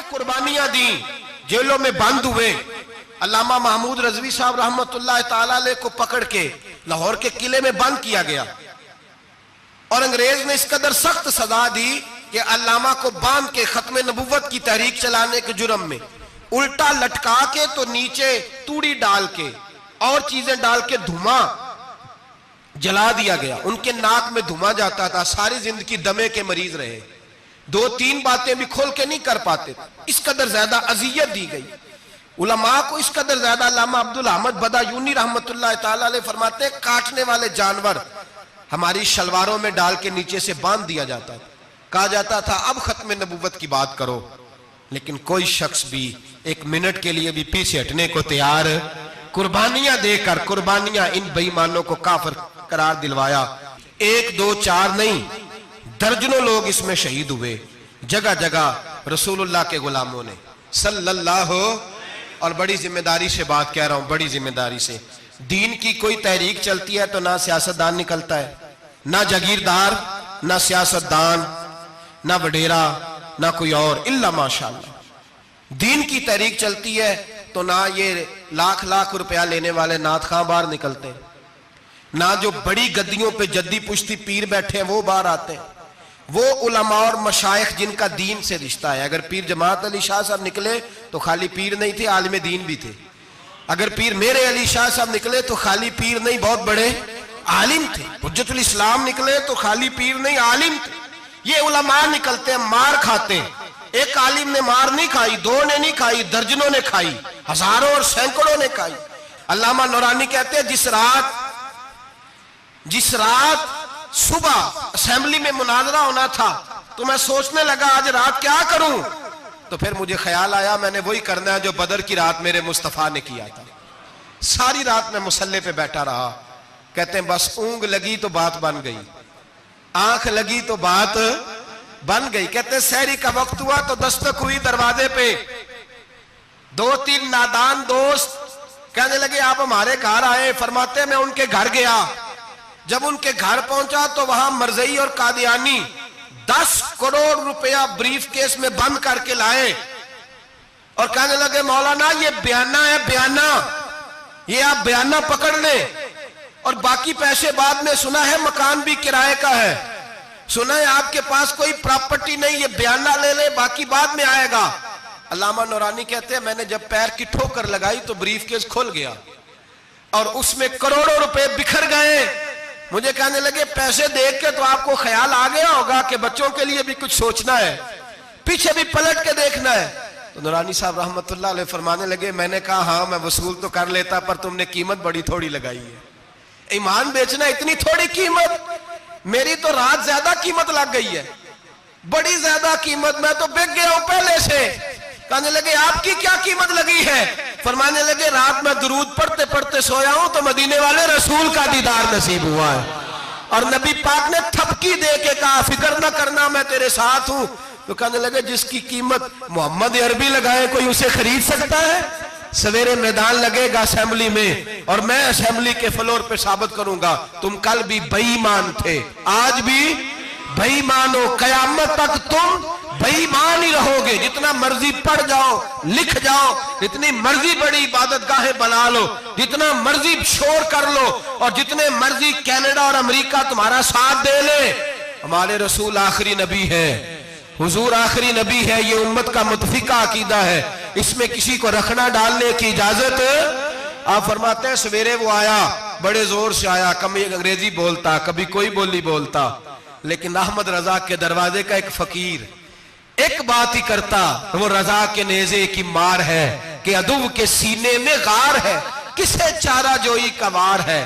कुर्बानियां दी, जेलों में बंद हुए। अल्लामा महमूद रजवी साहब रहमतुल्लाह ताला अलैह को पकड़ के लाहौर के किले में बंद किया गया और अंग्रेज ने इस कदर सख्त सजा दी कि अल्लामा को बांध के खत्म नबुव्वत की तहरीक चलाने के जुर्म में उल्टा लटका के तो नीचे तूड़ी डाल के और चीजें डाल के धुआं जला दिया गया। उनके नाक में धुआं जाता था, सारी जिंदगी दमे के मरीज रहे, 2-3 बातें भी खोल के नहीं कर पाते। इस कदर ज्यादा अजियत दी गई उलमा को, इस कदर ज्यादा। अल्लामा अब्दुल अहमद बदायूनी रहमतुल्लाह ताला अलैह फरमाते हैं, काटने वाले जानवर हमारी शलवारों में डाल के नीचे से बांध दिया जाता था। कहा जाता था अब खत्म नबुव्वत की बात करो, लेकिन कोई शख्स भी 1 मिनट के लिए भी पीछे हटने को तैयार, कुर्बानियां देकर, कुर्बानियां इन बेईमानों को काफिर करार दिलवाया। 1, 2, 4 नहीं, दर्जनों लोग इसमें शहीद हुए, जगह जगह रसूलुल्लाह के गुलामों ने सल्लल्लाहु। और बड़ी जिम्मेदारी से बात कह रहा हूं, बड़ी जिम्मेदारी से। दीन की कोई तहरीक चलती है तो ना सियासतदान निकलता है, ना जागीरदार, ना सियासतदान, ना वडेरा, ना कोई और, इल्ला माशाअल्लाह। दीन की तहरीक चलती है तो ना ये लाख लाख रुपया लेने वाले नाथ खां बाहर निकलते हैं, ना जो बड़ी गद्दियों पे जद्दी पुश्ती पीर बैठे हैं वो बाहर आते हैं। वो उलमा और मशाइख जिनका दीन से रिश्ता है। अगर पीर जमात अली शाह साहब निकले तो खाली पीर नहीं थे, आलिम दीन भी थे। अगर पीर मेरे अली शाह साहब निकले तो खाली पीर नहीं, बहुत बड़े आलिम थे। हुज्जतुल इस्लाम निकले तो खाली पीर नहीं, आलिम थे। ये उलमा निकलते हैं, मार खाते हैं। एक आलिम ने मार नहीं खाई, 2 ने नहीं खाई, दर्जनों ने खाई, हजारों और सैकड़ों ने खाई। अल्लामा नूरानी कहते हैं जिस रात सुबह असेंबली में मुनाजरा होना था तो मैं सोचने लगा आज रात क्या करूं, तो फिर मुझे ख्याल आया मैंने वही करना है जो बदर की रात मेरे मुस्तफा ने किया था। सारी रात मैं मुसल्ले पे बैठा रहा। कहते हैं बस ऊंग लगी तो बात बन गई, आंख लगी तो बात बन गई। कहते हैं सहरी का वक्त हुआ तो दस्तक हुई दरवाजे पे, 2-3 नादान दोस्त कहने लगे आप हमारे घर आए। फरमाते मैं उनके घर गया, जब उनके घर पहुंचा तो वहां मरज़ई और कादियानी 10 करोड़ रुपया ब्रीफ केस में बंद करके लाए और कहने लगे मौलाना ये बयाना है, बयाना, ये आप बयाना पकड़ लें और बाकी पैसे बाद में, सुना है मकान भी किराए का है, सुना है आपके पास कोई प्रॉपर्टी नहीं, ये बयाना ले ले, बाकी बाद में आएगा। अल्लामा नूरानी कहते हैं मैंने जब पैर की ठोकर लगाई तो ब्रीफ केस खुल गया और उसमें करोड़ों रुपए बिखर गए। मुझे कहने लगे पैसे देख के तो आपको ख्याल आ गया होगा कि बच्चों के लिए भी कुछ सोचना है, पीछे भी पलट के देखना है। तो नूरानी साहब रहमतुल्लाह अलैह फरमाने लगे मैंने कहा हाँ मैं वसूल तो कर लेता, पर तुमने कीमत बड़ी थोड़ी लगाई है। ईमान बेचना इतनी थोड़ी कीमत, मेरी तो रात ज्यादा कीमत लग गई है, बड़ी ज्यादा कीमत, मैं तो बिक गया हूं पहले से। कहने लगे आपकी क्या कीमत लगी है? फरमाने लगे रात में दुरूद पढ़ते पढ़ते सोया हूं तो मदीने वाले रसूल का दीदार नसीब हुआ है और नबी पाक ने थपकी दे के कहा फिक्र न करना मैं तेरे साथ हूं। तो कहने लगे जिसकी कीमत मोहम्मद अरबी लगाए कोई उसे खरीद सकता है? सवेरे मैदान लगेगा असेंबली में और मैं असेंबली के फ्लोर पे साबित करूंगा तुम कल भी बेईमान थे, आज भी बेईमान हो, कयामत तक तुम बेईमान ही रहोगे। जितना मर्जी पढ़ जाओ, लिख जाओ, जितनी मर्जी बड़ी इबादत गाहें बना लो, जितना मर्जी शोर कर लो और जितने मर्जी कनाडा और अमेरिका तुम्हारा साथ दे ले, हमारे रसूल आखिरी नबी है, हुजूर आखिरी नबी है। ये उम्मत का मुतफिका अकीदा है, इसमें किसी को रखना डालने की इजाजत। आप फरमाते हैं सवेरे वो आया, बड़े जोर से आया, कभी अंग्रेजी बोलता, कभी कोई बोली बोलता, लेकिन अहमद रजा के दरवाजे का एक फकीर एक बात ही करता, वो रजा के नेज़े की मार है कि अदुव के सीने में गार है, किसे चारा जोई का वार है।